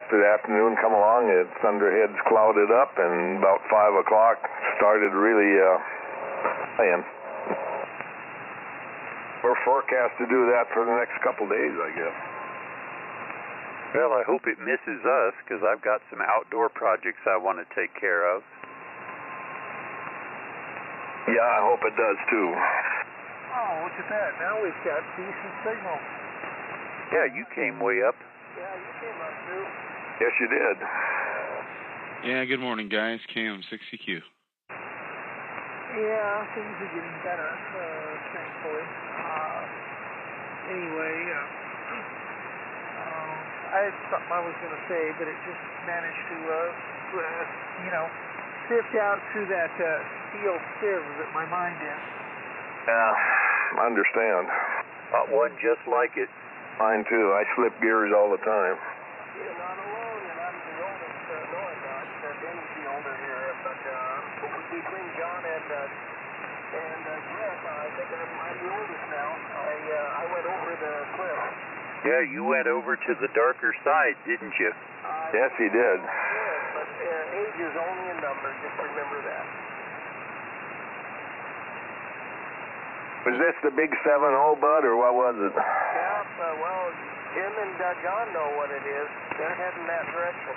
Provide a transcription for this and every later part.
The afternoon come along, the thunderheads clouded up, and about 5 o'clock started really playing. We're forecast to do that for the next couple days, I guess. Well, I hope it misses us, because I've got some outdoor projects I want to take care of. Yeah, I hope it does, too. Oh, look at that. Now we've got decent signal. Yeah, you came way up. Yeah, you came up, too. Yes, you did. Yeah, good morning, guys. Cam, 60Q. Yeah, things are getting better, thankfully. Anyway, I had something I was going to say, but it just managed to, sift out through that steel sieve that my mind is. Yeah, I understand. Got one just like it. Mine, too. I slip gears all the time. You're not alone, and I'm the oldest, knowing that. Danny's the older here, but between John and Jeff, I think I'm the oldest now. I went over the cliff. Yeah, you went over to the darker side, didn't you? Yes, he did. Yes, but age is only a number, just remember that. Was this the big 7-0, Bud, or what was it? Yeah, well, Jim and John know what it is. They're heading that direction.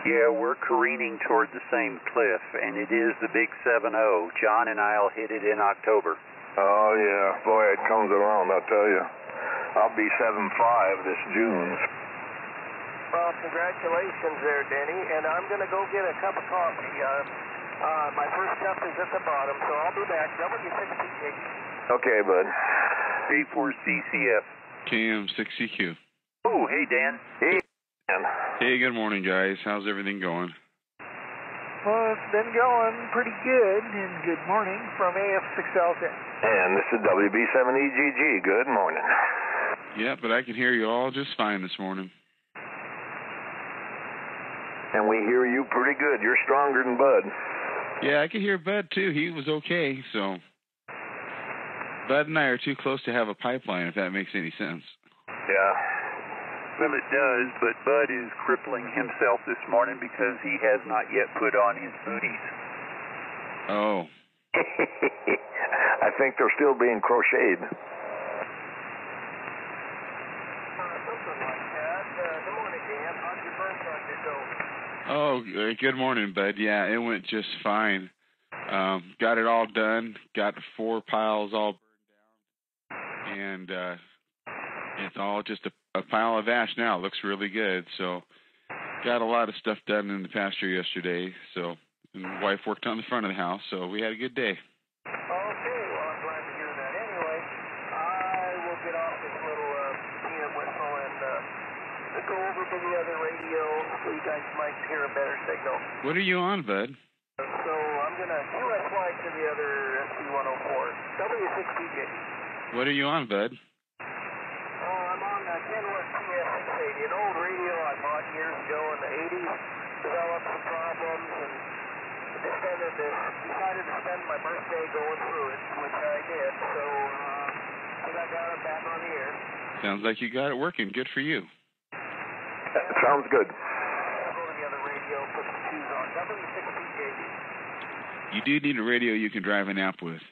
Yeah, we're careening toward the same cliff, and it is the big 7-0. John and I'll hit it in October. Oh, yeah. Boy, it comes around, I'll tell you. I'll be 7-5 this June. Well, congratulations there, Denny, and I'm going to go get a cup of coffee. My first cup is at the bottom, so I'll be back. W6TX. Okay, Bud. A4CCF. Cam, 60Q. Oh, hey, Dan. Hey, Dan. Hey, good morning, guys. How's everything going? Well, it's been going pretty good, and good morning from AF6LJ. And this is WB7EGG. Good morning. Yeah, but I can hear you all just fine this morning. And we hear you pretty good. You're stronger than Bud. Yeah, I can hear Bud, too. He was okay, so... Bud and I are too close to have a pipeline, if that makes any sense. Yeah. Well, it does, but Bud is crippling himself this morning because he has not yet put on his booties. Oh. I think they're still being crocheted. Something like that. Good morning, Dan. How's your burn project go? Oh, good morning, Bud. Yeah, it went just fine. Got it all done. Got 4 piles all burned down. And it's all just a pile of ash now. It looks really good. So got a lot of stuff done in the pasture yesterday. So and my wife worked on the front of the house. So we had a good day. Okay, well, I'm glad to hear that. Anyway, I will get off this little PM whistle and go over to the other radio so you guys might hear a better signal. What are you on, Bud? So I'm going to QSY to the other SC104, W6TJ. What are you on, Bud? I'm on Kenworth TS680, an old radio I bought years ago in the 80s, developed some problems, and decided to spend my birthday going through it, which I did, so I got it back on the air. Sounds like you got it working. Good for you. Sounds good. I'll go to the other radio, put some shoes on, W6TJ. You do need a radio you can drive an app with.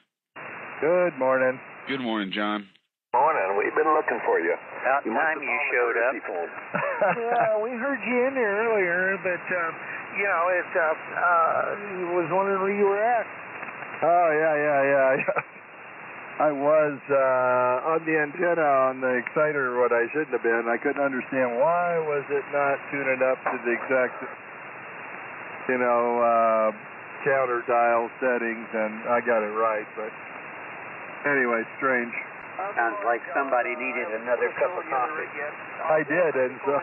Good morning. Good morning, John. Morning. We've been looking for you. About time you showed up. Yeah, we heard you in there earlier, but, was wondering where you were at. Oh, yeah. I was on the antenna on the exciter what I shouldn't have been. I couldn't understand why was it not tuning up to the exact, counter dial settings, and I got it right, but anyway, strange. Sounds like somebody needed another cup of coffee. I did, and so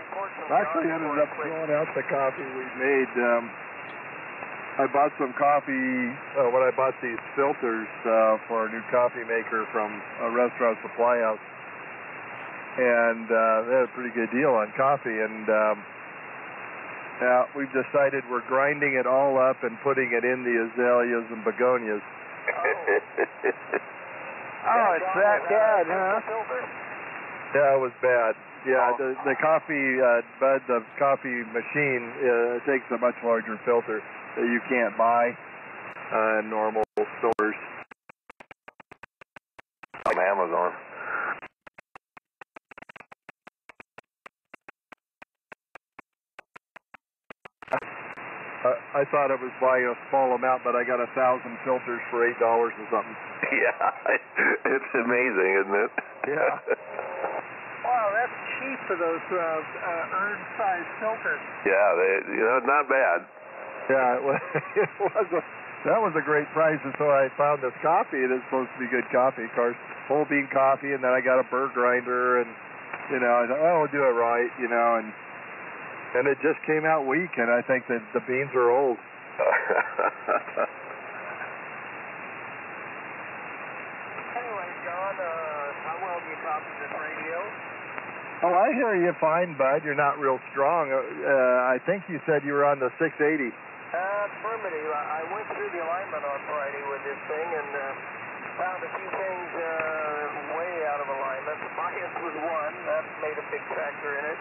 actually ended up throwing out the coffee we made. I bought some coffee when I bought these filters for a new coffee maker from a restaurant supply house, and they had a pretty good deal on coffee, and now we've decided we're grinding it all up and putting it in the azaleas and begonias. Oh, it's that bad, huh? Yeah, it was bad. Yeah, the coffee, Bud, the coffee machine takes a much larger filter that you can't buy in normal stores. On Amazon. I thought it was by a small amount, but I got 1,000 filters for $8 or something. Yeah, it's amazing, isn't it? Yeah. Wow, that's cheap for those urn-sized filters. Yeah, not bad. Yeah, that was a great price, and so I found this coffee. It is supposed to be good coffee, of course, whole bean coffee, and then I got a burr grinder, and I thought, oh, we'll do it right, and it just came out weak, and I think that the beans are old. Anyway, John, how well do you copy this radio? Oh, I hear you fine, Bud. You're not real strong. I think you said you were on the 680. Affirmative. I went through the alignment on Friday with this thing and found a few things way out of alignment. The bias was one. That made a big factor in it.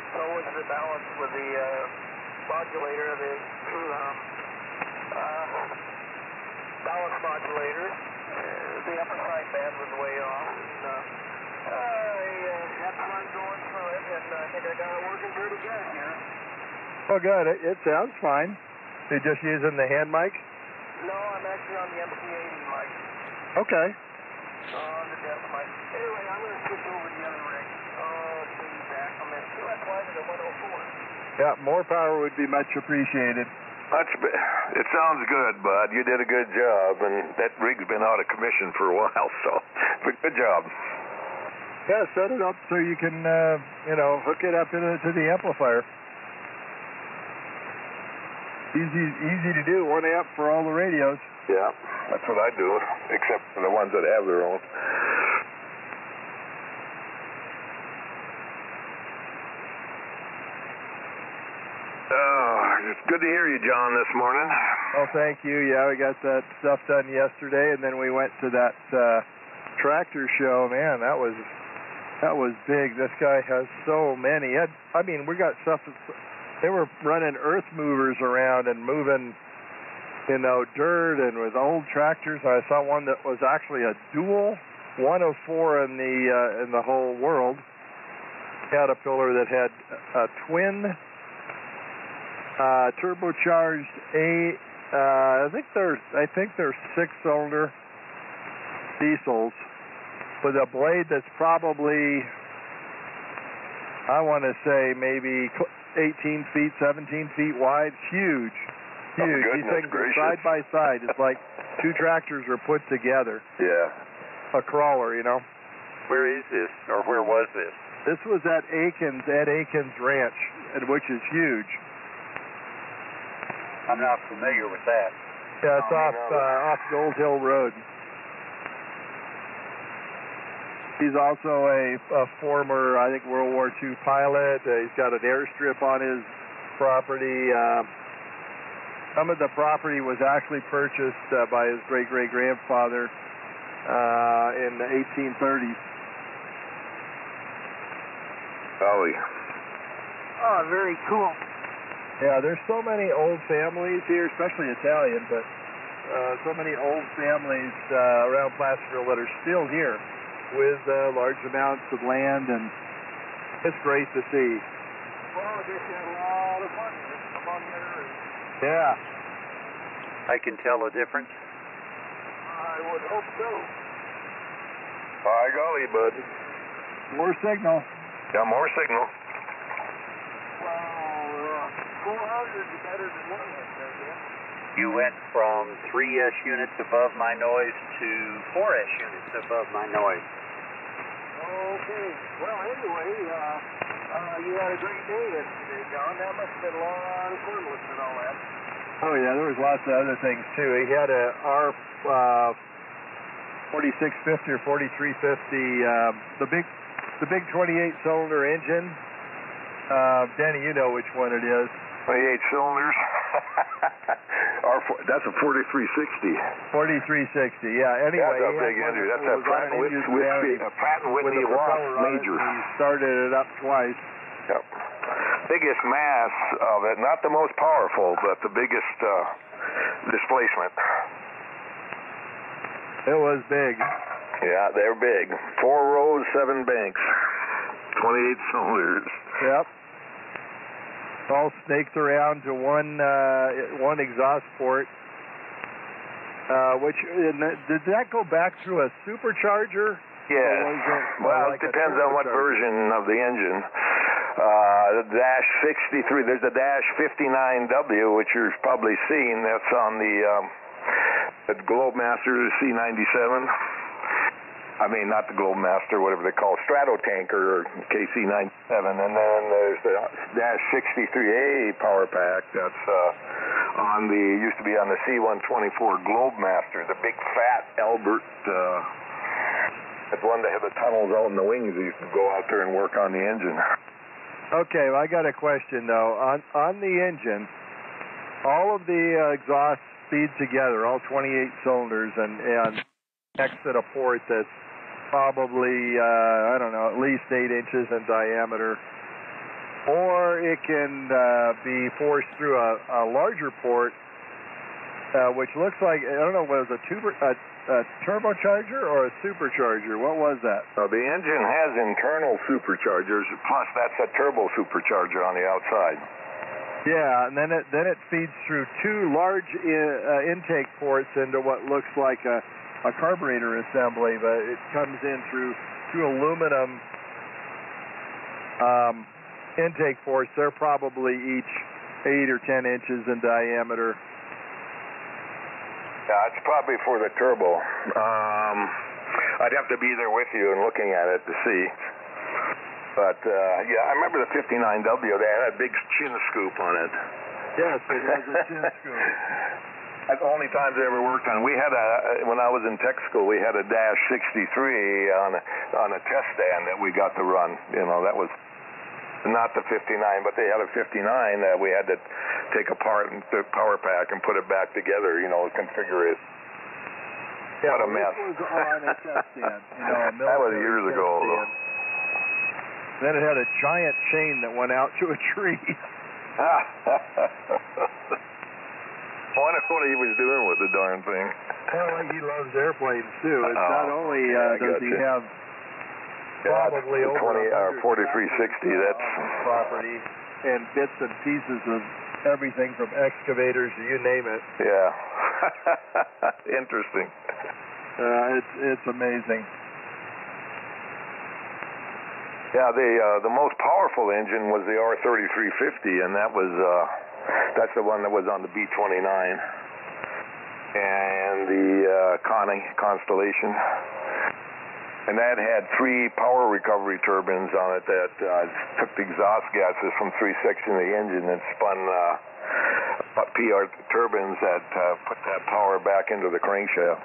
So was the balance with the modulator, the balance modulator. The upper side band was way off. And, I had fun going through it, and I think I got it working pretty good here. Oh, good. It sounds fine. You're just using the hand mic? No, I'm actually on the MC80 mic. Okay. On the desk mic. Anyway, I'm going to switch over to the other rig. Back. I'm at 2 at 104. Yeah, more power would be much appreciated. It sounds good, Bud. You did a good job, and that rig's been out of commission for a while, but good job. Yeah, set it up so you can, hook it up to the amplifier. Easy to do, 1 amp for all the radios. Yeah, that's what I do, except for the ones that have their own. It's good to hear you, John, this morning. Oh, thank you. Yeah, we got that stuff done yesterday, and then we went to that tractor show. Man, that was big. This guy has so many. We got stuff. They were running earth movers around and moving, dirt, and with old tractors. I saw one that was actually a dual 104 in the whole world. Caterpillar that had a twin turbocharged I think they're 6-cylinder diesels with a blade that's probably, I want to say, maybe 18 feet, 17 feet wide. Huge. Oh, These things are side by side. It's like two tractors are put together. Yeah. A crawler, Where is this, or where was this? This was at Ed Aiken's ranch, which is huge. I'm not familiar with that. Yeah, it's off Gold Hill Road. He's also a former, I think, World War II pilot. He's got an airstrip on his property. Some of the property was actually purchased by his great-great-grandfather in the 1830s. Golly. Oh, very cool. Yeah, there's so many old families here, especially Italian, but so many old families around Placerville that are still here with large amounts of land, and it's great to see. Well, I guess you had a lot of fun among there. Yeah. I can tell a difference. I would hope so. By golly, Bud. More signal. Yeah, more signal. Well, 400 is better than 1 inch, You went from 3S units above my noise to 4S units above my noise. Okay. Well, anyway, you had a great day yesterday, John. That must have been a lot of cordless and all that. Oh, yeah, there was lots of other things, too. He had a R 4650 or 4350, the big 28-cylinder engine. Danny, you know which one it is. 28 cylinders. R That's a 4360. 4360, yeah. Anyway, that's a big engine. That's a Pratt & Whitney Wasp Major. He started it up twice. Yep. Biggest mass of it, not the most powerful, but the biggest displacement. It was big. Yeah, they're big. 4 rows, 7 banks, 28 cylinders. Yep. All snaked around to one exhaust port. Did that go back through a supercharger? Yes. Well, it depends on what version of the engine. The Dash 63, there's a Dash 59W, which you've probably seen. That's on the Globemaster C97. I mean, not the Globemaster, whatever they call it, Stratotanker or KC97. And then there's the Dash 63A power pack that's used to be on the C124 Globemaster, the big fat Albert, that's one that had the tunnels out in the wings. You used to go out there and work on the engine. Okay, well, I got a question, though. On the engine, all of the exhausts feed together, all 28 cylinders, and exit a port that's probably, I don't know, at least 8 inches in diameter. Or it can be forced through a larger port, which looks like, I don't know, was a turbocharger or a supercharger? What was that? The engine has internal superchargers, plus that's a turbo supercharger on the outside. Yeah, and then it feeds through 2 large intake ports into what looks like a carburetor assembly, but it comes in through 2 aluminum intake ports. They're probably each 8 or 10 inches in diameter. Yeah, it's probably for the turbo. I'd have to be there with you and looking at it to see. But, yeah, I remember the 59W. They had a big chin scoop on it. Yes, it has a chin scoop. That's the only times I ever worked on. We had when I was in tech school, we had a Dash 63 on a test stand that we got to run. You know, that was not the 59, but they had a 59 that we had to take apart and the power pack and put it back together, you know, configure it. Yeah, what a mess. This was on a test stand, you know, a military that was years ago, though. Then it had a giant chain that went out to a tree. I wonder what he was doing with the darn thing. Well, he loves airplanes, too. It's not only does he have probably over 4360, that's property and bits and pieces of everything from excavators, you name it. Yeah. Interesting. It's amazing. Yeah, the most powerful engine was the R3350, and that's the one that was on the B-29 and the Constellation. And that had 3 power recovery turbines on it that took the exhaust gases from 3 sections of the engine and spun PR turbines that put that power back into the crankshaft.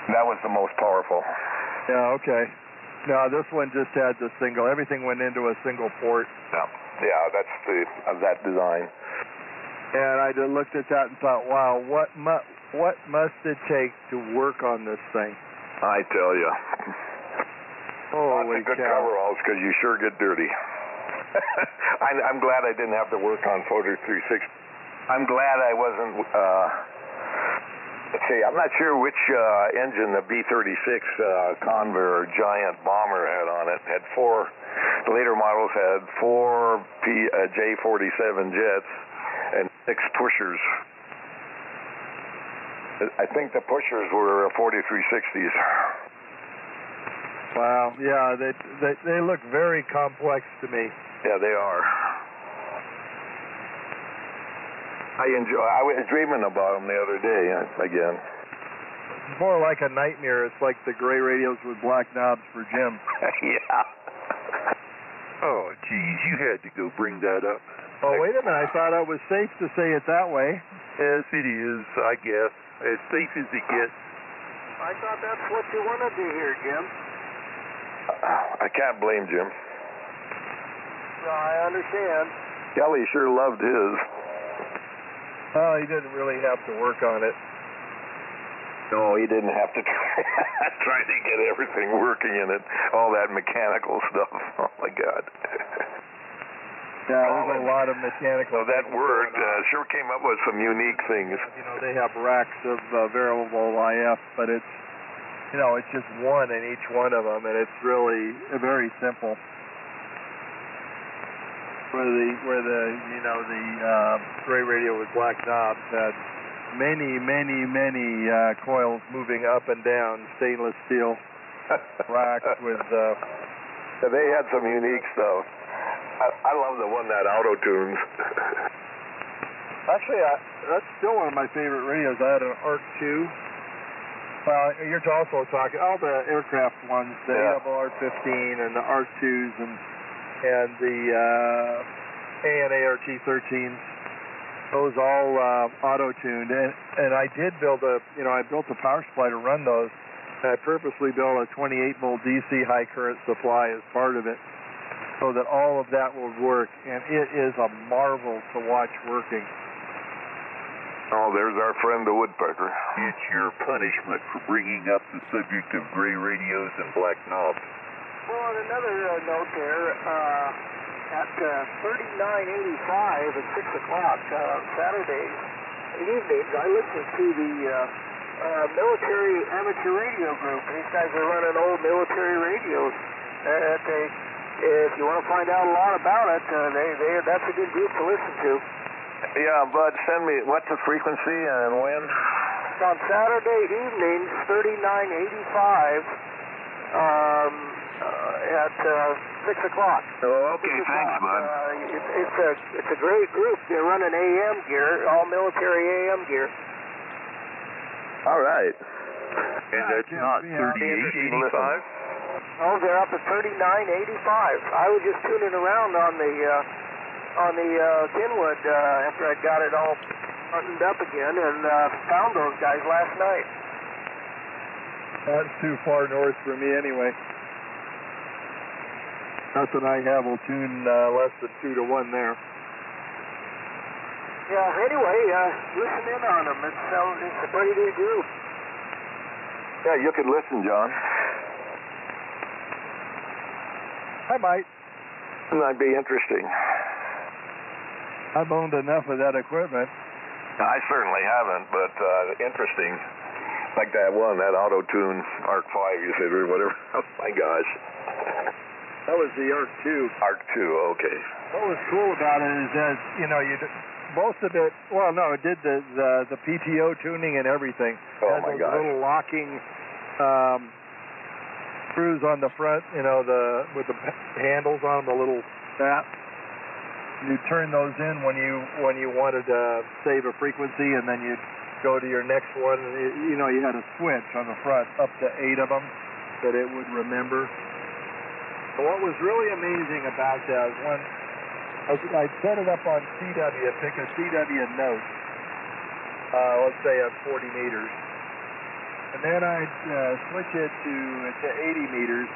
That was the most powerful. Yeah, okay. No, this one just had the single. Everything went into a single port. Yeah, that's that design. And I just looked at that and thought, wow, what must it take to work on this thing? I tell you. Holy Lots of good cow. coveralls because you sure get dirty. I'm glad I didn't have to work on Photo 360. I'm glad I wasn't. Let's see, I'm not sure which engine the B-36 Convair giant bomber had on it. Had 4. The later models had 4 J-47 jets and 6 pushers. I think the pushers were 4360s. Wow, yeah, they look very complex to me. Yeah, they are. I was dreaming about them the other day again. It's more like a nightmare. It's like the gray radios with black knobs for Jim. Yeah. Oh, geez, you had to go bring that up. Oh, wait a minute. I thought it was safe to say it that way. Yes, it is, I guess. As safe as it gets. I thought that's what you wanted to hear, Jim. I can't blame Jim. No, I understand. Kelly sure loved his. Well, he didn't really have to work on it. No, he didn't have to try to get everything working in it, all that mechanical stuff. Oh, my God. Yeah, there's a lot of mechanical. So that word sure came up with some unique things. You know, they have racks of variable IF, but it's, you know, it's just one in each one of them, and it's really very simple. Where the you know, the gray radio with black knobs had many coils moving up and down, stainless steel racks with. They had some unique stuff. I love the one that auto-tunes. Actually, that's still one of my favorite radios. I had an ARC 2. Well, you're also talking all the aircraft ones, the ARR-15 and the ARC 2s and the ANA RT-13s. Those all auto-tuned, and I did build I built a power supply to run those. And I purposely built a 28-volt DC high current supply as part of it, so that all of that will work, and it is a marvel to watch working. Oh, there's our friend the woodpecker. It's your punishment for bringing up the subject of gray radios and black knobs. Well, on another note there, at 3985 at 6 o'clock Saturday evenings, I listened to the military amateur radio group. These guys are running old military radios. If you want to find out a lot about it, that's a good group to listen to. Yeah, Bud, send me, what's the frequency and when? It's on Saturday evenings, 3985 at 6 o'clock. Oh, okay, thanks, Bud. It's a great group. They're running AM gear, all military AM gear. All right. And that's not 3885? Oh, they're up at 3985. I was just tuning around on the Kenwood after I got it all buttoned up again, and found those guys last night. That's too far north for me anyway. Nothing I have will tune less than 2 to 1 there. Yeah, anyway, listen in on them. It's a pretty good group. Yeah, you could listen, John. I might. That'd be interesting. I've owned enough of that equipment. I certainly haven't, but interesting. Like that one, that auto-tune ARC 5, you said, or whatever. Oh, my gosh. That was the ARC 2. ARC 2, okay. What was cool about it is that, most of it, well, no, it did the PTO tuning and everything. Oh, it had my those gosh. little locking screws on the front, with the handles on them, the little snap. You turn those in when you wanted to save a frequency, and then you'd go to your next one. You had a switch on the front, up to 8 of them, that it would remember. But what was really amazing about that is when I'd set it up on CW, pick a CW note, let's say at 40 meters, and then I'd switch it to 80 meters,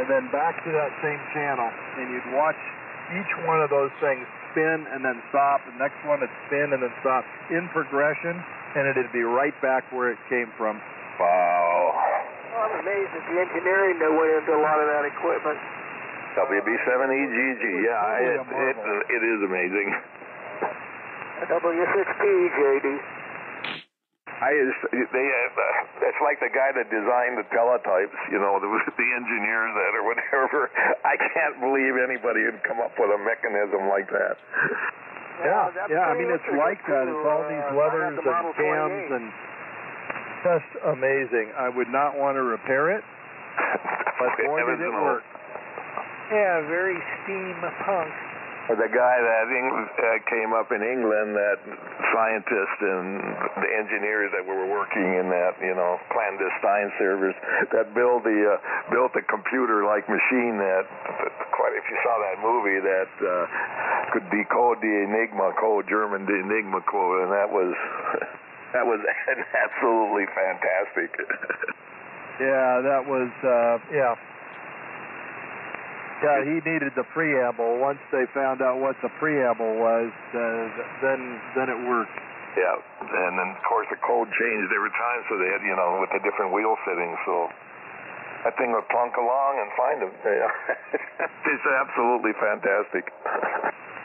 and then back to that same channel, and you'd watch each one of those things spin and then stop, the next one would spin and then stop in progression, and it'd be right back where it came from. Wow. I'm amazed at the engineering that went into a lot of that equipment. WB7EGG, yeah, it is amazing. W6P, JD. It's like the guy that designed the teletypes, the engineers that or whatever. I can't believe anybody would come up with a mechanism like that. Yeah, I mean, it's like that. It's all these levers and cams and just amazing. I would not want to repair it, but boy, did it work. Yeah, very steampunk. The guy that came up in England, that scientist and the engineers that were working in that, clandestine service, that built a computer-like machine that, if you saw that movie, that could decode the Enigma code, German Enigma code, and that was absolutely fantastic. Yeah, that was, Yeah, he needed the preamble. Once they found out what the preamble was, then it worked. Yeah, and then of course the code changed every time, so they had, you know, with the different wheel settings, so that thing would plunk along and find them. It's absolutely fantastic.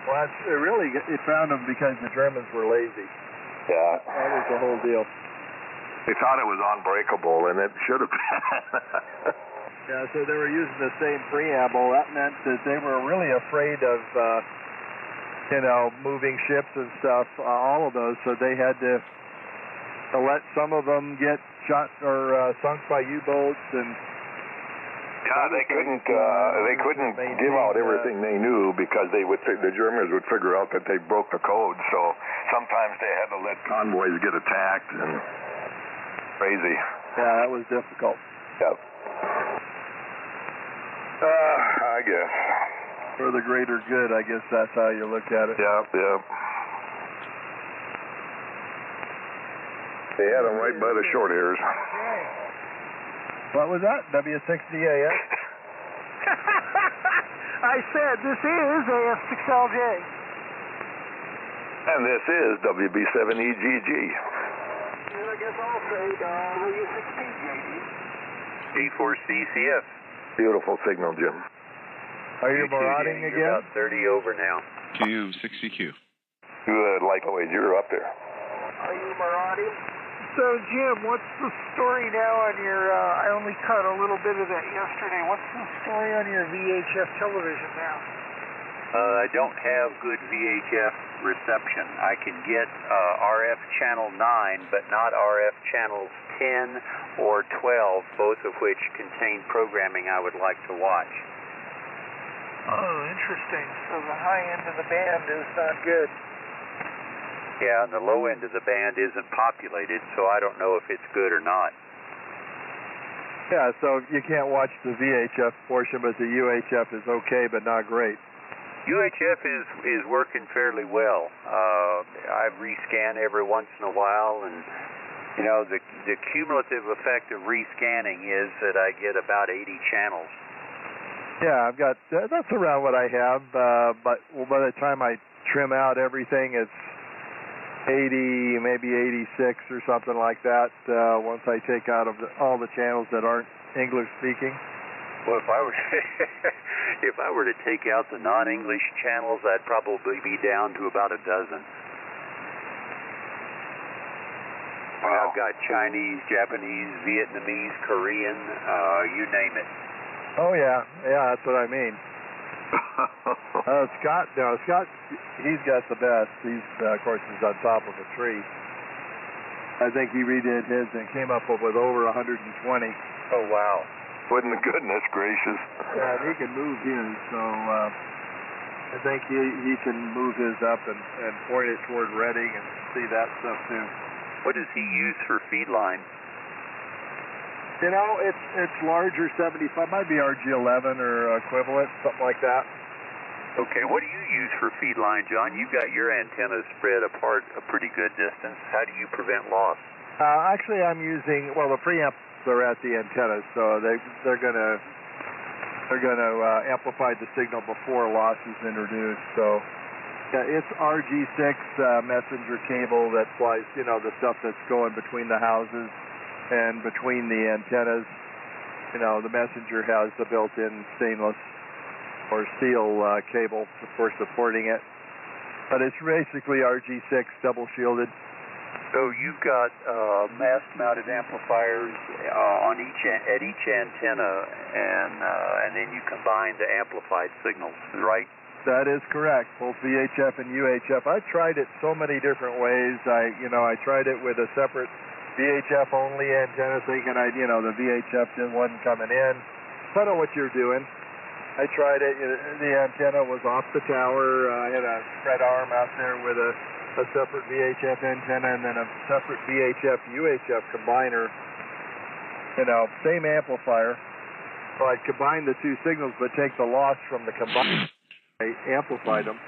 Well, it found them because the Germans were lazy. Yeah. That was the whole deal. They thought it was unbreakable, and it should have been. Yeah, so they were using the same preamble. That meant that they were really afraid of, moving ships and stuff, all of those, so they had to let some of them get shot or sunk by U-boats, and they couldn't give out everything they knew because the Germans would figure out that they broke the code, so sometimes they had to let convoys get attacked, and crazy. Yeah, that was difficult. Yep. I guess. For the greater good, I guess that's how you look at it. Yep. They had them right by the short hairs. What was that? W60AX? I said, this is AF6LJ. And this is WB7EGG. And I guess I'll say W16JD. D4CCF. Beautiful signal, Jim. Are you marauding again? You're about 30 over now. QM60Q. Good, likewise, you're up there. Are you marauding? So, Jim, what's the story now on your, I only cut a little bit of that yesterday. What's the story on your VHF television now? I don't have good VHF reception. I can get RF channel 9, but not RF channels 10 or 12, both of which contain programming I would like to watch. Oh, interesting. So the high end of the band is not good. Yeah, and the low end of the band isn't populated, so I don't know if it's good or not. Yeah, so you can't watch the VHF portion, but the UHF is okay, but not great. UHF is working fairly well. I rescan every once in a while, and you know the cumulative effect of rescanning is that I get about 80 channels. Yeah, I've got that's around what I have, but by the time I trim out everything, it's 80, maybe 86 or something like that. Once I take out all the channels that aren't English speaking. Well, if I were to take out the non-English channels, I'd probably be down to about a dozen. Wow. I've got Chinese, Japanese, Vietnamese, Korean, you name it. Oh yeah, that's what I mean. Scott, he's got the best. He's, of course, he's on top of a tree. I think he redid his and came up with over 120. Oh, wow. Goodness gracious. Yeah, he can move his, so I think he can move his up and point it toward Reading and see that stuff too. What does he use for feed line? You know, it's larger, 75, might be RG11 or equivalent, something like that. Okay, what do you use for feed line, John? You've got your antennas spread apart a pretty good distance. How do you prevent loss? Actually, I'm using, the preamps are at the antennas, so they're gonna amplify the signal before loss is introduced. So yeah, it's RG6 messenger cable that flies, the stuff that's going between the houses and between the antennas. The messenger has the built-in stainless or steel cable for supporting it, but it's basically RG6 double shielded. So you've got mast-mounted amplifiers at each antenna, and then you combine the amplified signals, right? That is correct. Both VHF and UHF. I tried it so many different ways. I tried it with a separate VHF only antenna, thinking the VHF wasn't coming in. I don't know what you're doing. I tried it. The antenna was off the tower. I had a spread arm out there with a separate VHF antenna and then a separate VHF-UHF combiner. Same amplifier. So I'd combine the two signals but take the loss from the combiner. I amplified them.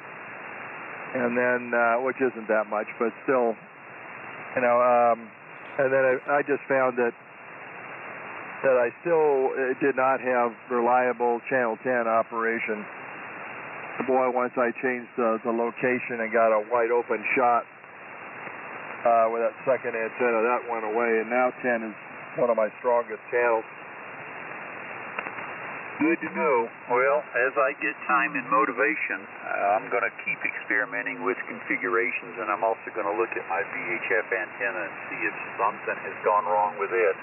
And then, which isn't that much, but still, and then I just found that that I still did not have reliable Channel 10 operation. Boy, once I changed the location and got a wide open shot with that second antenna, that went away, and now 10 is one of my strongest channels. Good to know. Well, as I get time and motivation, I'm going to keep experimenting with configurations, and I'm also going to look at my VHF antenna and see if something has gone wrong with it.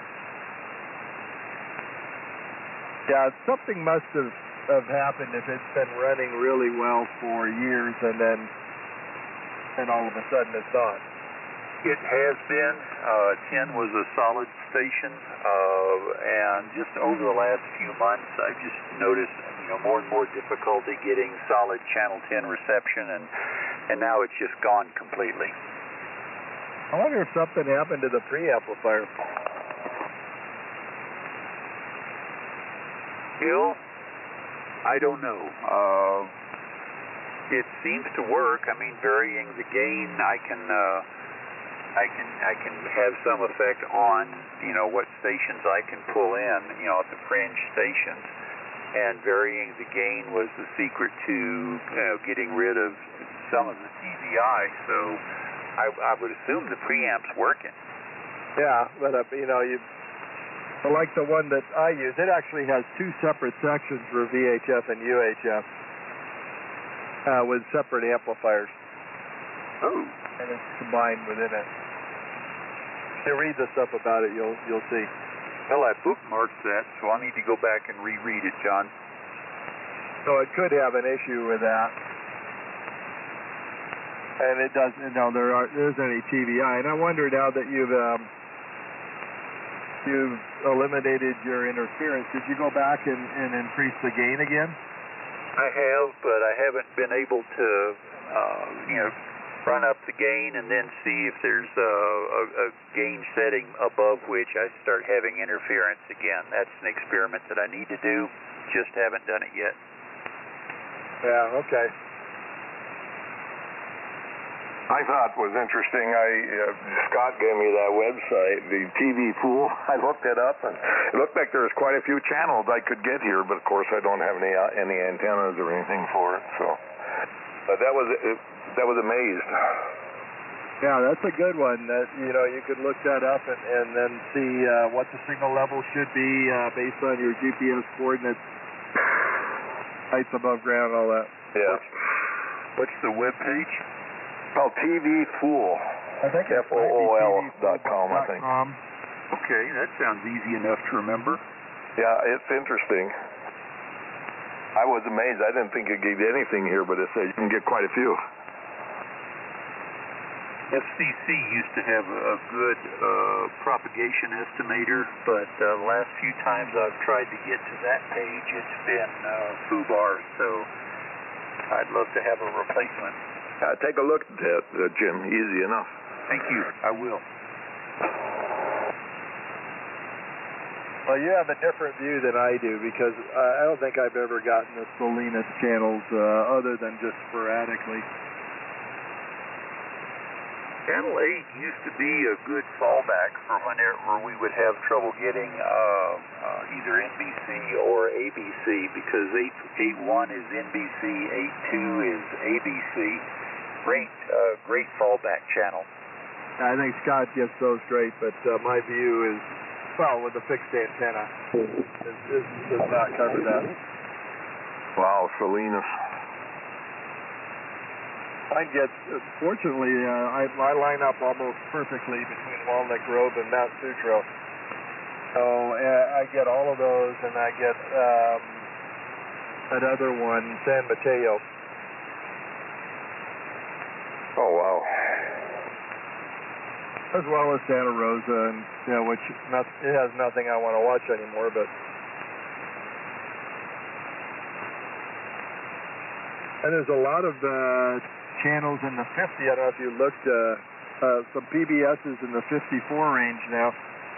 Yeah, something must have happened if it's been running really well for years and all of a sudden it's not. It has been. 10 was a solid station, and just over the last few months, I've just noticed, more and more difficulty getting solid Channel 10 reception, and now it's just gone completely. I wonder if something happened to the preamplifier. Bill, I don't know. It seems to work. I mean, varying the gain, I can have some effect on, what stations I can pull in, at the fringe stations. And varying the gain was the secret to, getting rid of some of the TVI. So I would assume the preamp's working. Yeah, but, like the one that I use, it actually has two separate sections for VHF and UHF with separate amplifiers. Oh. And it's combined within it. If you read the stuff about it, you'll see. Well, I bookmarked that, so I'll need to go back and reread it, John. So it could have an issue with that. And it doesn't, there isn't any TVI. And I wonder now that you've eliminated your interference, did you go back and increase the gain again? I have, but I haven't been able to, run up the gain and then see if there's a gain setting above which I start having interference again. That's an experiment that I need to do, just haven't done it yet. Yeah, okay. I thought was interesting, Scott gave me that website, the TV Pool. I looked it up, and it looked like there was quite a few channels I could get here, but of course I don't have any antennas or anything for it. So, but that was amazed. Yeah, that's a good one. That you could look that up and then see what the signal level should be based on your GPS coordinates, heights above ground, all that. Yeah. What's the web page? Oh, TV Fool. I think it's FOOL.com, I think. Okay, that sounds easy enough to remember. Yeah, it's interesting. I was amazed. I didn't think it gave you anything here, but it said you can get quite a few. FCC used to have a good propagation estimator, but the last few times I've tried to get to that page, it's been foobar, so I'd love to have a replacement. Take a look at that, Jim. Easy enough. Thank you. I will. Well, you have a different view than I do, because I don't think I've ever gotten the Salinas channels other than just sporadically. Channel 8 used to be a good fallback for whenever we would have trouble getting either NBC or ABC, because 8.1 is NBC, 8.2 is ABC. Great fallback channel. I think Scott gets those straight, but my view is, well, with the fixed antenna, this does not cover that. Wow, Salinas. I get, fortunately, I line up almost perfectly between Walnut Grove and Mount Sutro. So I get all of those, and I get that other one, San Mateo. Oh, wow. As well as Santa Rosa, and which it has nothing I want to watch anymore, but. And there's a lot of channels in the 50. I don't know if you looked, some PBSs in the 54 range now.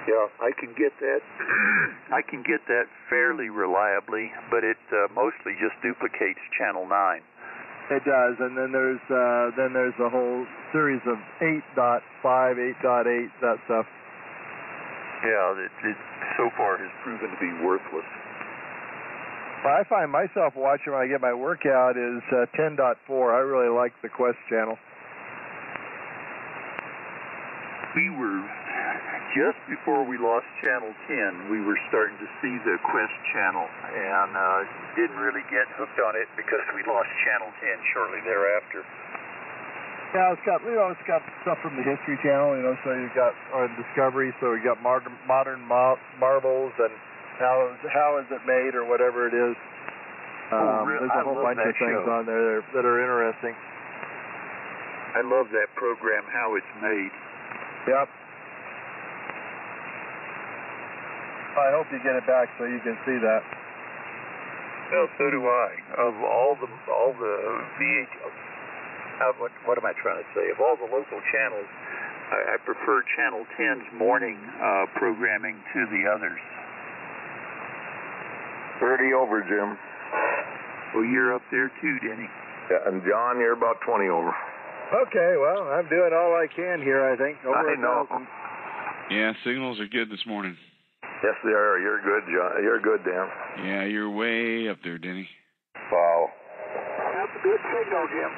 Yeah, I can get that. I can get that fairly reliably, but it mostly just duplicates channel 9. It does, and then there's a whole series of 8.5, 8.8, that stuff. Yeah, so far has proven to be worthless. Well, I find myself watching when I get my workout is 10.4. I really like the Quest channel. We were, just before we lost Channel 10, we were starting to see the Quest channel, and didn't really get hooked on it because we lost Channel 10 shortly thereafter. Yeah, it's got stuff from the History Channel, so you've got Discovery, so you got modern marvels and how is it made or whatever it is. There's a whole bunch of things on there that are interesting. I love that program, how it's made. Yep. I hope you get it back so you can see that. Well, so do I. Of all the what am I trying to say? Of all the local channels, I prefer Channel 10's morning programming to the others. 30 over, Jim. Well, you're up there too, Denny. Yeah, and John, you're about 20 over. Okay, well, I'm doing all I can here, I think. Over I know. 1,000. Yeah, signals are good this morning. Yes, they are. You're good, John. You're good, Dan. Yeah, you're way up there, Denny. Wow. That's a good signal, Jim.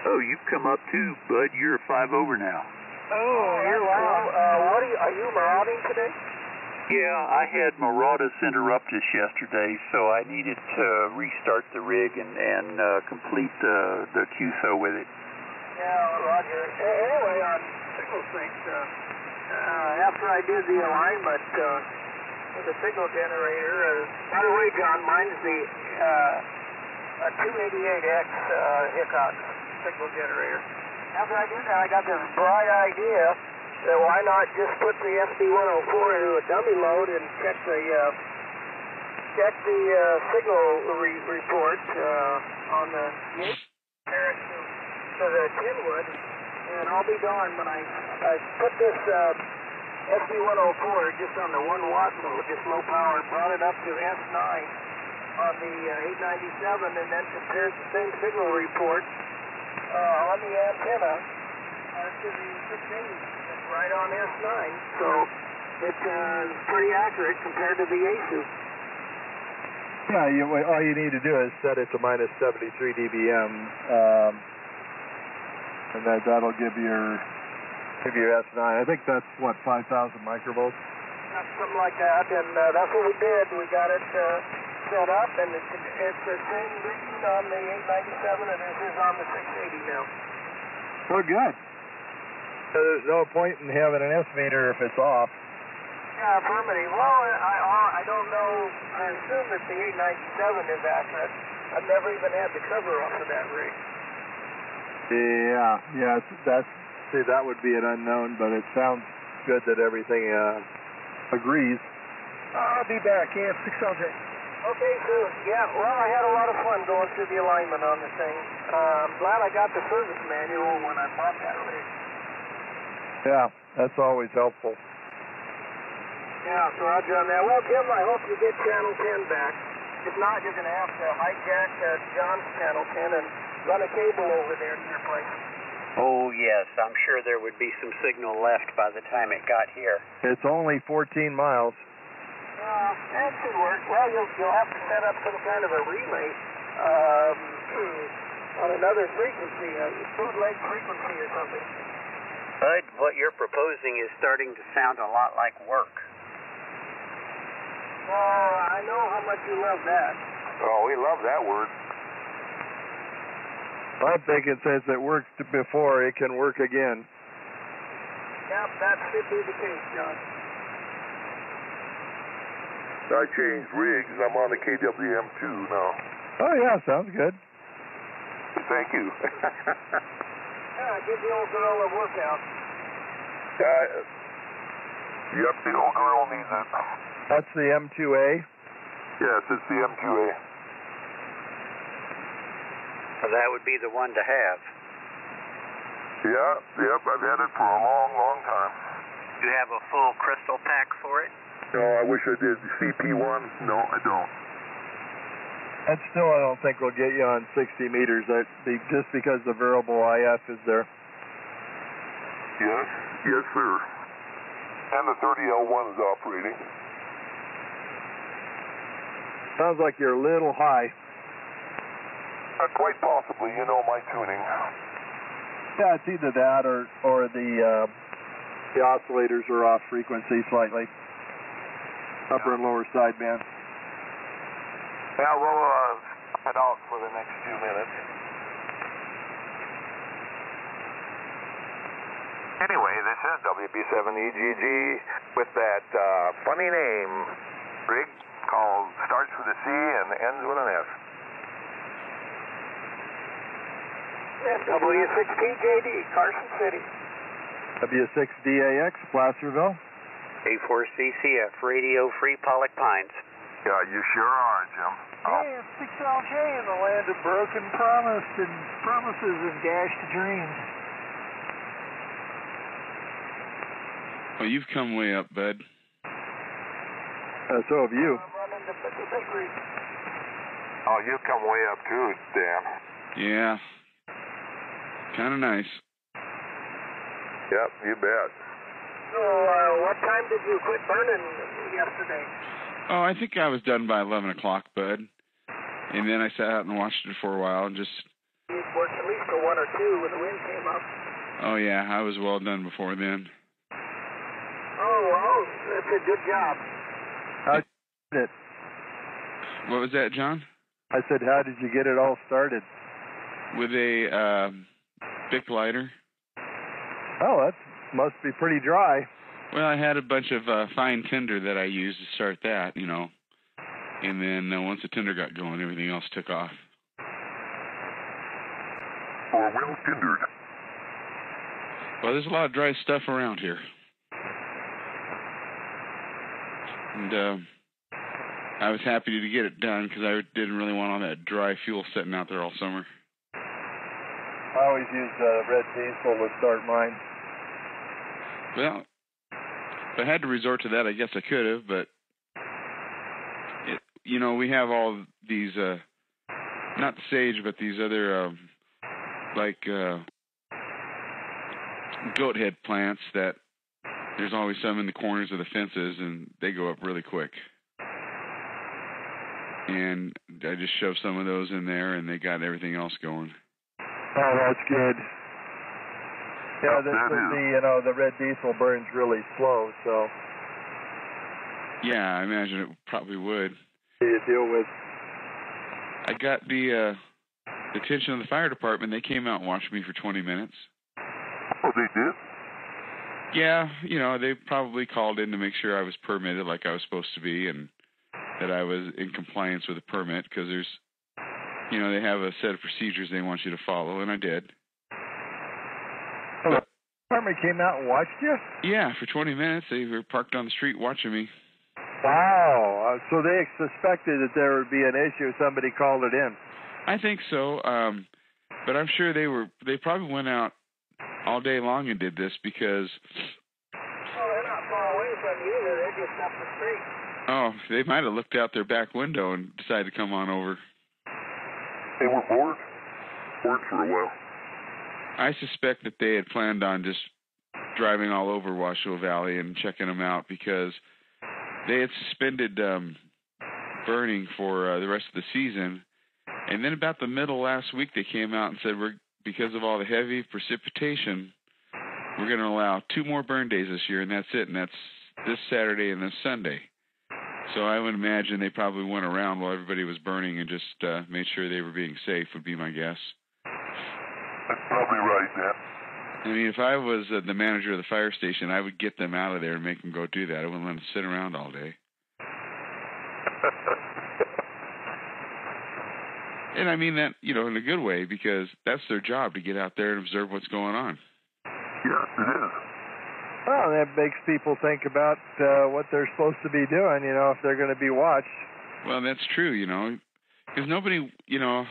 Oh, you've come up too, bud. You're 5 over now. Oh, you're wow. What are you marauding today? Yeah, I had Maraudus interrupt us yesterday, so I needed to restart the rig and complete the QSO with it. Yeah, Roger. Anyway, on signal syncs, after I did the alignment with the signal generator, by the way, John, mine's the 288X Hickok signal generator. After I did that, I got this bright idea that why not just put the SB-104 into a dummy load and check the signal report on the parent to the Kenwood, and I'll be darned when I put this SB-104 just on the 1 watt mode, just low power, brought it up to S9 on the 897, and then compared the same signal report on the antenna to the 680. Right on S9, so it's pretty accurate compared to the ASU. Yeah, all you need to do is set it to minus 73 dBm, and that'll give your S9. I think that's what, 5,000 microvolts. Something like that, and that's what we did. We got it set up, and it's the same reading on the 897 as it is on the 680 now. Well, good. So there's no point in having an S-meter if it's off. Yeah, affirmative. Well, I don't know. I assume that the 897 is accurate. I've never even had the cover off of that rig. Yeah. That would be an unknown, but it sounds good that everything agrees. I'll be back. Yeah, 6 all day. Okay, so yeah. Well, I had a lot of fun going through the alignment on the thing. I'm glad I got the service manual when I bought that rig. Yeah, that's always helpful. Yeah, so Roger on that. Well, Jim, I hope you get Channel 10 back. If not, you're going to have to hijack John's Channel 10 and run a cable over there to your place. Oh, yes. I'm sure there would be some signal left by the time it got here. It's only 14 miles. That should work. Well, you'll have to set up some kind of a relay on another frequency, a bootleg frequency or something. Bud, what you're proposing is starting to sound a lot like work. I know how much you love that. Oh, we love that word. I'm thinking since it worked before, it can work again. Yep, that should be the case, John. I changed rigs. I'm on the KWM2 now. Oh, yeah, sounds good. Thank you. Yeah, give the old girl a workout. Yep, the old girl needs it. That's the M2A? Yes, it's the M2A. Well, that would be the one to have. Yep, I've had it for a long, long time. You have a full crystal pack for it? No, I wish I did. CP1? No, I don't. And still, I don't think we'll get you on 60 meters, just because the variable IF is there. Yes, sir. And the 30L1 is operating. Sounds like you're a little high. Quite possibly. You know my tuning. Yeah, it's either that or the oscillators are off frequency slightly. Upper and lower sideband. Yeah, we'll head out for the next few minutes. Anyway, this is WB7EGG with that funny name rig called starts with a C and ends with an S. W6TJD, Carson City. W6DAX, Placerville. A4CCF, Radio Free Pollock Pines. Yeah, you sure are, Jim. Hey, it's 6LJ in the land of broken promises and dashed dreams. Well, you've come way up, bud. So have you. I'm running the Pacific Creek. Oh, you come way up too, Dan. Yeah. Kind of nice. Yep, you bet. So, what time did you quit burning yesterday? Oh, I think I was done by 11 o'clock, bud. And then I sat out and watched it for a while and just... You worked at least till 1 or 2 when the wind came up. Oh, yeah, I was well done before then. Oh, that's a good job. How did you get it? What was that, John? I said, how did you get it all started? With a Bic lighter. Oh, that must be pretty dry. Well, I had a bunch of fine tinder that I used to start that, you know. And then once the tinder got going, everything else took off. Or well tindered. Well, there's a lot of dry stuff around here. And I was happy to get it done because I didn't really want all that dry fuel sitting out there all summer. I always use red diesel to start mine. Well, if I had to resort to that, I guess I could have, but, you know, we have all these, not sage, but these other, goat head plants that there's always some in the corners of the fences, and they go up really quick. And I just shoved some of those in there, and they got everything else going. Oh, that's good. Yeah, the red diesel burns really slow, so. Yeah, I imagine it probably would. What do you deal with? I got the attention of the fire department. They came out and watched me for 20 minutes. Oh, they did? Yeah, you know, they probably called in to make sure I was permitted like I was supposed to be and that I was in compliance with the permit because there's, you know, they have a set of procedures they want you to follow, and I did. Oh, the department came out and watched you? Yeah, for 20 minutes. They were parked on the street watching me. Wow. So they suspected that there would be an issue. Somebody called it in. I think so. But I'm sure they probably went out all day long and did this because... Well, they're not far away from you either. They're just up the street. Oh, they might have looked out their back window and decided to come on over. They were bored? Bored for a while. I suspect that they had planned on just driving all over Washoe Valley and checking them out because they had suspended burning for the rest of the season. And then about the middle last week, they came out and said, because of all the heavy precipitation, we're going to allow 2 more burn days this year, and that's it. And that's this Saturday and this Sunday. So I would imagine they probably went around while everybody was burning and just made sure they were being safe, would be my guess. That's probably right, Dan. I mean, if I was the manager of the fire station, I would get them out of there and make them go do that. I wouldn't let them sit around all day. And I mean that, you know, in a good way, because that's their job, to get out there and observe what's going on. Yes, it is. Well, that makes people think about what they're supposed to be doing, you know, if they're going to be watched. Well, that's true, you know, because nobody, you know,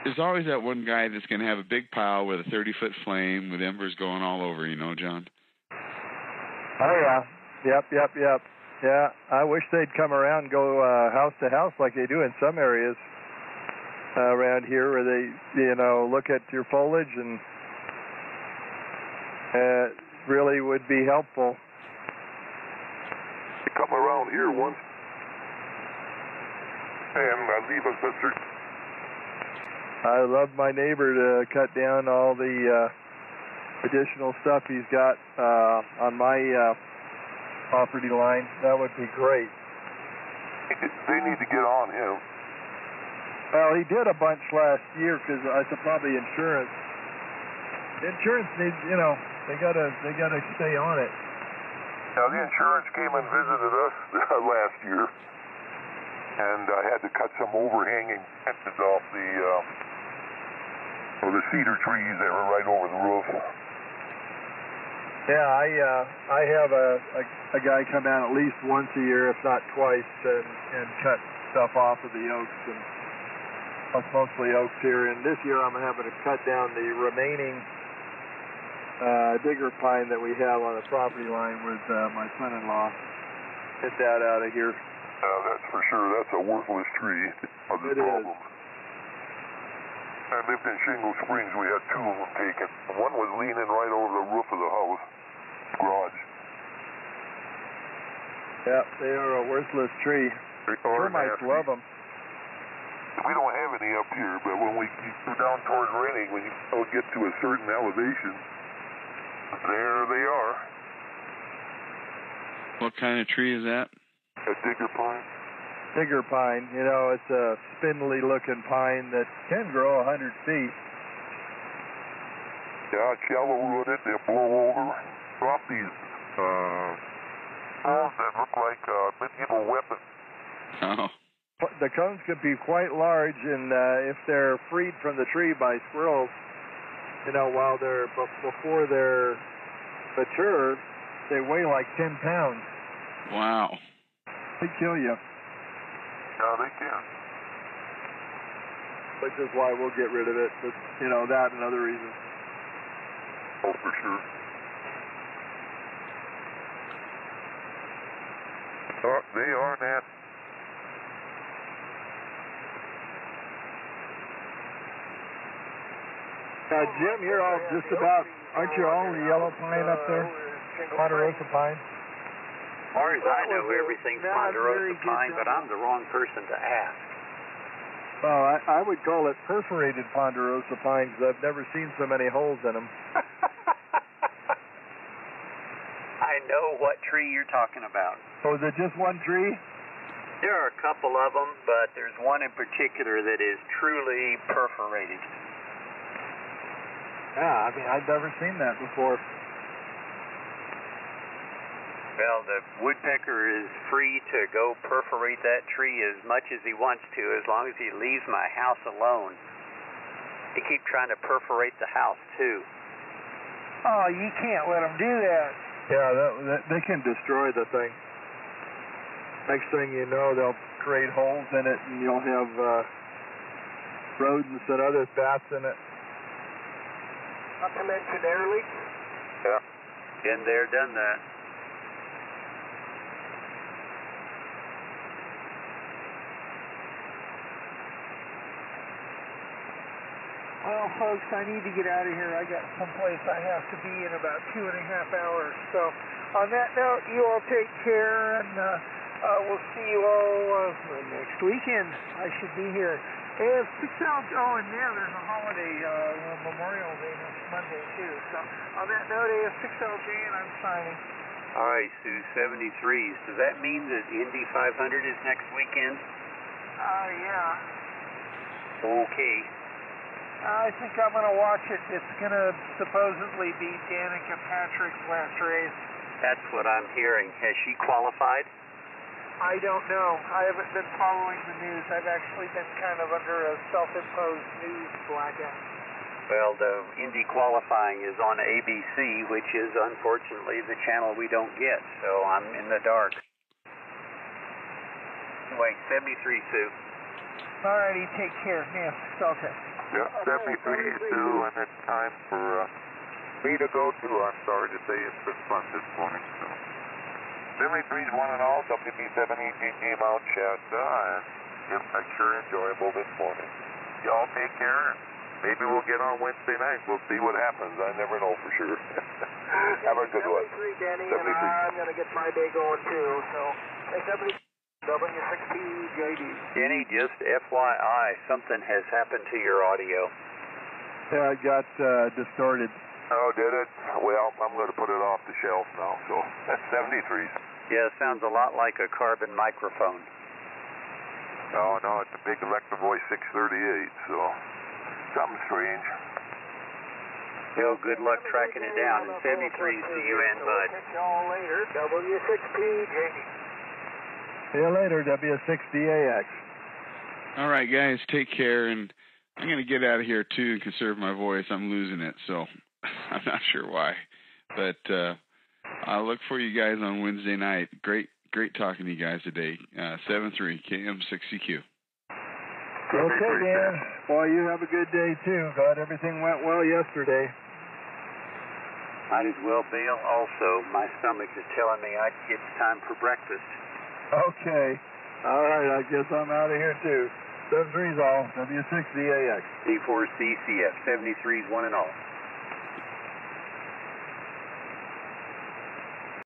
there's always that one guy that's going to have a big pile with a 30-foot flame with embers going all over, you know, John. Oh, yeah. Yep. Yeah, I wish they'd come around and go house to house like they do in some areas around here where they, you know, look at your foliage and really would be helpful. They come around here once. And leave us, Mr. I love my neighbor to cut down all the additional stuff he's got on my property line. That would be great. They need to get on him. Well, he did a bunch last year because I said probably insurance. Insurance needs, you know, they gotta stay on it. Now the insurance came and visited us last year, and I had to cut some overhanging branches off the cedar trees that were right over the roof. Yeah, I have a guy come out at least once a year, if not twice, and cut stuff off of the oaks, and that's mostly oaks here. And this year I'm having to cut down the remaining digger pine that we have on the property line with my son-in-law. Get that out of here. That's for sure. That's a worthless tree. It is. I lived in Shingle Springs. We had two of them taken. One was leaning right over the roof of the house garage. Yeah, they are a worthless tree. Termites love them. We don't have any up here, but when we go down towards Renning, when you get to a certain elevation, there they are. What kind of tree is that? A digger pine. Digger pine, you know, it's a spindly looking pine that can grow 100 feet. Yeah, it's yellow rooted, they blow over. Drop these poles that look like medieval weapons. Oh. The cones could be quite large, and if they're freed from the tree by squirrels, you know, while before they're mature, they weigh like 10 pounds. Wow. They kill you. Yeah, they can. Which is why we'll get rid of it. But, you know, that and other reasons. Oh, for sure. They are nasty. Jim, you're all just about, aren't you all the yellow pine up there? Ponderosa pine? As far as I know, everything's ponderosa pine, but I'm the wrong person to ask. Well, I would call it perforated ponderosa pines. I've never seen so many holes in them. I know what tree you're talking about. Oh, is it just one tree? There are a couple of them, but there's one in particular that is truly perforated. Yeah, I mean, I've never seen that before. Well, the woodpecker is free to go perforate that tree as much as he wants to, as long as he leaves my house alone. They keep trying to perforate the house, too. Oh, you can't let them do that. Yeah, they can destroy the thing. Next thing you know, they'll create holes in it, and you'll have rodents and other bats in it. Not to mention air leaks. Yeah. Been there, done that. Well, folks, I need to get out of here. I got someplace I have to be in about 2.5 hours. So, on that note, you all take care, and we'll see you all next weekend. I should be here. If 6 out, oh, and yeah, there's a holiday, Memorial Day next Monday, too. So, on that note, AF6LJ, and I'm signing. All right, Sue, 73s. Does that mean that Indy 500 is next weekend? Yeah. Okay. I think I'm going to watch it. It's going to supposedly be Danica Patrick's last race. That's what I'm hearing. Has she qualified? I don't know. I haven't been following the news. I've actually been kind of under a self-imposed news blackout. Well, the Indy qualifying is on ABC, which is unfortunately the channel we don't get, so I'm in the dark. Anyway, 73, Sue. All righty, take care. Yeah, okay. Yeah, 73 too, and it's time for me to go too. I'm sorry to say it's been fun this morning. So. 73's one and all, WP7EG came out Shasta, and it's sure enjoyable this morning. Y'all take care. Maybe we'll get on Wednesday night. We'll see what happens. I never know for sure. Have a good one. 73, Danny, and I'm going to get my day going too. So, hey, 73. W6TJD. Kenny, just FYI, something has happened to your audio. Yeah, it got distorted. Oh, did it? Well, I'm going to put it off the shelf now, so that's 73s. Yeah, it sounds a lot like a carbon microphone. Oh, no, it's a big Electro Voice 638, so something strange. Well, good luck tracking it down. And 73s to you and Bud. Catch y'all later. W6TJD. See you later, W6DAX. All right, guys, take care, and I'm going to get out of here, too, and conserve my voice. I'm losing it, so I'm not sure why. But I'll look for you guys on Wednesday night. Great talking to you guys today. 7-3, KM60Q. Okay, Dan. Boy, you have a good day, too. Glad everything went well yesterday. Might as well bail also. My stomach is telling me it's time for breakfast. Okay. All right, I guess I'm out of here, too. 7-3's all. W6DAX. D4CCF, 73's one and all.